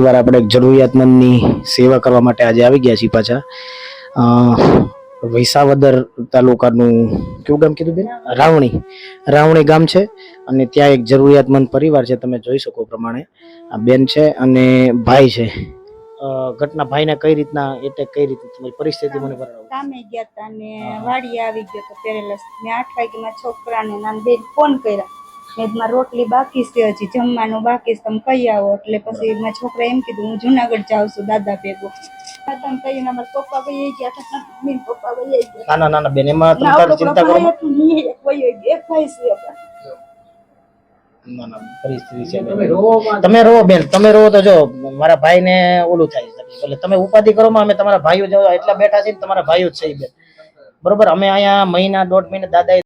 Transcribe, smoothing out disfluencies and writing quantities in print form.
વાર આપણે એક જરૂરિયાતમંદની સેવા કરવા માટે આજે આવી ગયા છીએ પાછા વિસાવદર તાલુકાનું કેવું ગામ કીધું બેન? રાવણી ગામ છે અને ત્યાં એક જરૂરિયાતમંદ પરિવાર છે. તમે જોઈ શકો પ્રમાણે આ બેન છે અને ભાઈ છે. ઘટના ભાઈને કઈ રીતના એટલે કઈ રીતે તમારી પરિસ્થિતિ મને બતાવો. કામે ગયા હતા ને વાડી આવી ગયો તો પેરેલસ મેં 8 વાગ્યામાં છોકરાને નામ બેન ફોન કર્યા મેં મારા રોટલી બાકી છે હજી જમવાનું બાકી છે તમે કઈ આવો એટલે પછી મારા છોકરા એમ કીધું હું જુનાગઢ જાઉં છું દાદા ભેગો તમે કહીને મારા પપ્પા વહી ગયા હતા મમ્મી પપ્પા વહી ગયા નાના બેન એમાં તમે તારી ચિંતા કરો એક ભાઈ છે ના પરિસ્થિતિ છે. તમે રો બેન તમે રો તો જો મારા ભાઈ ને ઓલું થાય એટલે તમે ઉપાધિ કરો માં અમે તમારા ભાઈઓ એટલા બેઠા છે તમારા ભાઈઓ જ છે બેન બરોબર. અમે અહીંયા મહિના 1.5 મહિના દાદા